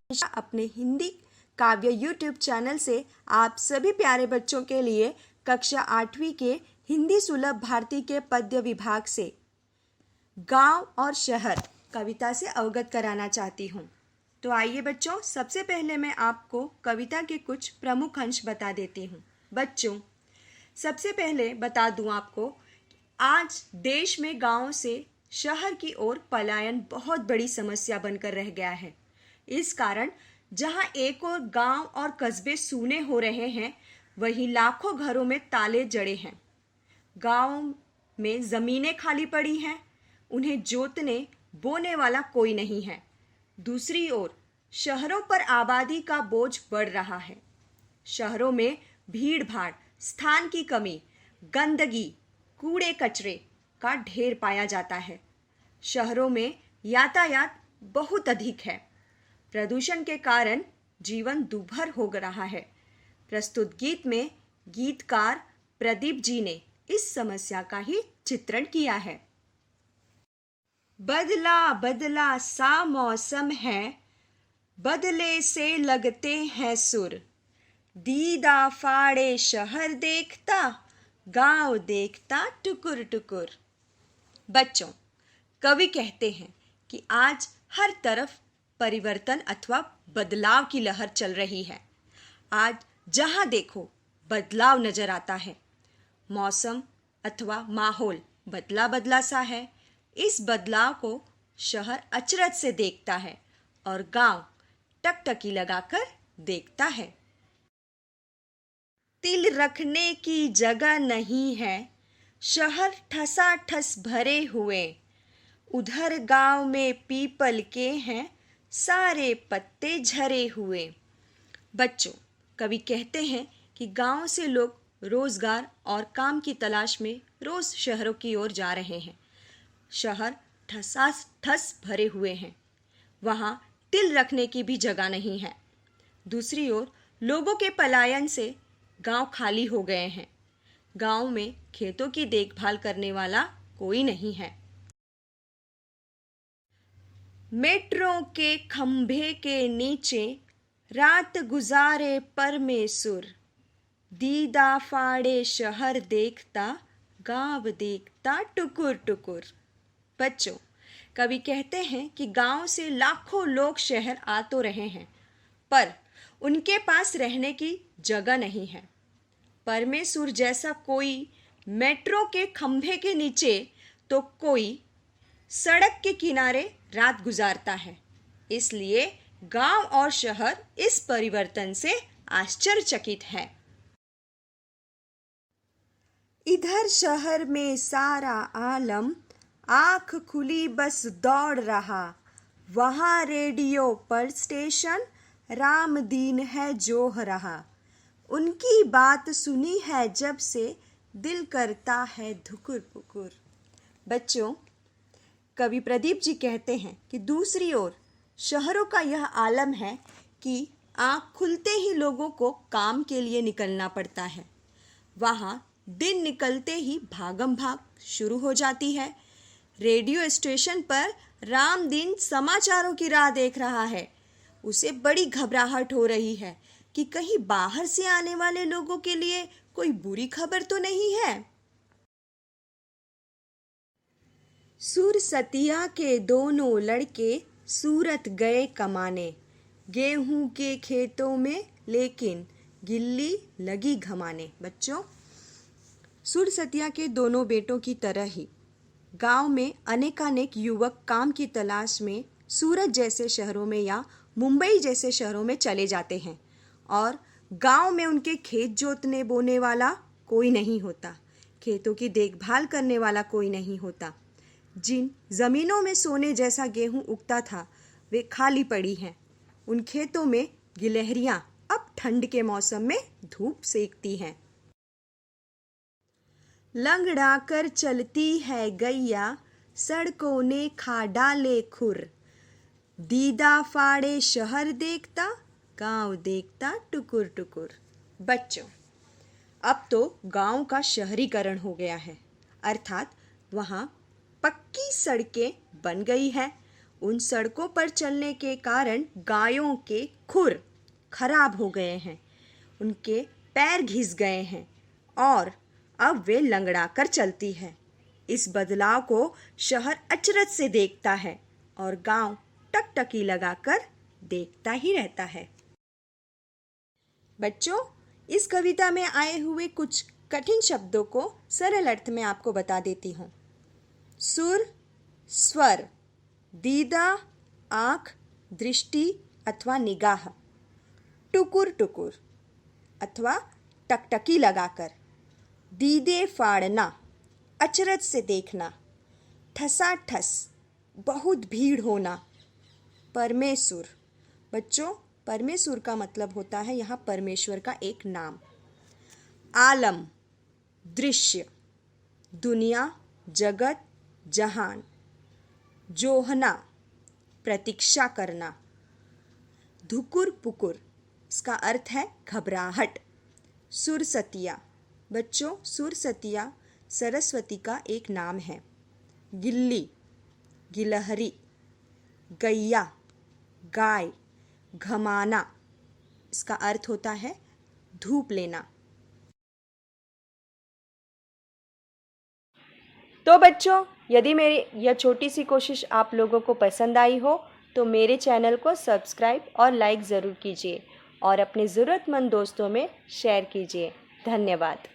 अपने हिंदी काव्य YouTube channel से आप सभी प्यारे बच्चों के लिए कक्षा 8वीं के हिंदी सुलभ भारती के पद्य विभाग से गांव और शहर कविता से अवगत कराना चाहती हूँ। तो आइए बच्चों, सबसे पहले मैं आपको कविता के कुछ प्रमुख अंश बता देती हूँ। बच्चों, सबसे पहले बता दूँ आपको, आज देश में गांव से शहर की ओर पलायन बहुत बड़ी समस्या बनकर रह गया है। इस कारण जहां एक और गांव और कस्बे सूने हो रहे हैं, वहीं लाखों घरों में ताले जड़े हैं। गांव में जमीनें खाली पड़ी हैं, उन्हें जोतने बोने वाला कोई नहीं है। दूसरी ओर शहरों पर आबादी का बोझ बढ़ रहा है। शहरों में भीड़ भाड़, स्थान की कमी, गंदगी, कूड़े कचरे का ढेर पाया जाता है। शहरों में यातायात बहुत अधिक है। प्रदूषण के कारण जीवन दुर्भर हो रहा है। प्रस्तुत गीत में गीतकार प्रदीप जी ने इस समस्या का ही चित्रण किया है। बदला बदला सा मौसम है, बदले से लगते हैं सुर। दीदा फाड़े शहर देखता, गांव देखता टुकुर टुकुर। बच्चों, कवि कहते हैं कि आज हर तरफ परिवर्तन अथवा बदलाव की लहर चल रही है। आज जहां देखो बदलाव नजर आता है। मौसम अथवा माहौल बदला बदला सा है। इस बदलाव को शहर अचरज से देखता है और गांव टकटकी लगाकर देखता है। तिल रखने की जगह नहीं है, शहर ठसाठस भरे हुए। उधर गांव में पीपल के हैं, सारे पत्ते झरे हुए। बच्चों, कवि कहते हैं कि गांव से लोग रोजगार और काम की तलाश में रोज शहरों की ओर जा रहे हैं। शहर ठसाठस भरे हुए हैं, वहाँ तिल रखने की भी जगह नहीं है। दूसरी ओर लोगों के पलायन से गांव खाली हो गए हैं। गांव में खेतों की देखभाल करने वाला कोई नहीं है। मेट्रो के खंभे के नीचे रात गुजारे परमेसुर। दीदा फाड़े शहर देखता, गांव देखता टुकुर टुकुर। बच्चों, कवि कहते हैं कि गांव से लाखों लोग शहर आ तो रहे हैं, पर उनके पास रहने की जगह नहीं है। परमेसुर जैसा कोई मेट्रो के खंभे के नीचे तो कोई सड़क के किनारे रात गुजारता है। इसलिए गांव और शहर इस परिवर्तन से आश्चर्यचकित है। इधर शहर में सारा आलम आंख खुली बस दौड़ रहा। वहाँ रेडियो पर स्टेशन राम दीन है जोह रहा। उनकी बात सुनी है जब से दिल करता है धुकुर पुकुर। बच्चों, कवि प्रदीप जी कहते हैं कि दूसरी ओर शहरों का यह आलम है कि आँख खुलते ही लोगों को काम के लिए निकलना पड़ता है। वहाँ दिन निकलते ही भागम भाग शुरू हो जाती है। रेडियो स्टेशन पर रामदीन समाचारों की राह देख रहा है। उसे बड़ी घबराहट हो रही है कि कहीं बाहर से आने वाले लोगों के लिए कोई बुरी खबर तो नहीं है। सुरसतिया के दोनों लड़के सूरत गए कमाने। गेहूं के खेतों में लेकिन गिल्ली लगी घमाने। बच्चों, सुरसतिया के दोनों बेटों की तरह ही गांव में अनेकानेक युवक काम की तलाश में सूरत जैसे शहरों में या मुंबई जैसे शहरों में चले जाते हैं और गांव में उनके खेत जोतने बोने वाला कोई नहीं होता। खेतों की देखभाल करने वाला कोई नहीं होता। जिन जमीनों में सोने जैसा गेहूं उगता था, वे खाली पड़ी हैं। उन खेतों में गिलहरियां अब ठंड के मौसम में धूप सेकती हैं। लंगड़ा कर चलती है गैया, सड़कों ने खा डाले खुर। दीदा फाड़े शहर देखता, गांव देखता टुकुर टुकुर। बच्चों, अब तो गांव का शहरीकरण हो गया है, अर्थात वहाँ पक्की सड़कें बन गई हैं। उन सड़कों पर चलने के कारण गायों के खुर खराब हो गए हैं, उनके पैर घिस गए हैं और अब वे लंगड़ा कर चलती है। इस बदलाव को शहर अचरज से देखता है और गांव टकटकी लगाकर देखता ही रहता है। बच्चों, इस कविता में आए हुए कुछ कठिन शब्दों को सरल अर्थ में आपको बता देती हूँ। सुर, स्वर, दीदा, आँख, दृष्टि अथवा निगाह, टुकुर टुकुर अथवा टकटकी लगाकर, दीदे फाड़ना, अचरज से देखना, ठसाठस, बहुत भीड़ होना, परमेसुर। बच्चों, परमेसुर का मतलब होता है यहाँ परमेश्वर का एक नाम। आलम, दृश्य, दुनिया, जगत, जहान। जोहना, प्रतीक्षा करना। धुकुर पुकुर, इसका अर्थ है घबराहट। सुरसतिया, बच्चों, सुरसतिया सरस्वती का एक नाम है। गिल्ली, गिलहरी। गैया, गाय। घमाना, इसका अर्थ होता है धूप लेना। तो बच्चों, यदि मेरी यह छोटी सी कोशिश आप लोगों को पसंद आई हो तो मेरे चैनल को सब्सक्राइब और लाइक ज़रूर कीजिए और अपने ज़रूरतमंद दोस्तों में शेयर कीजिए। धन्यवाद।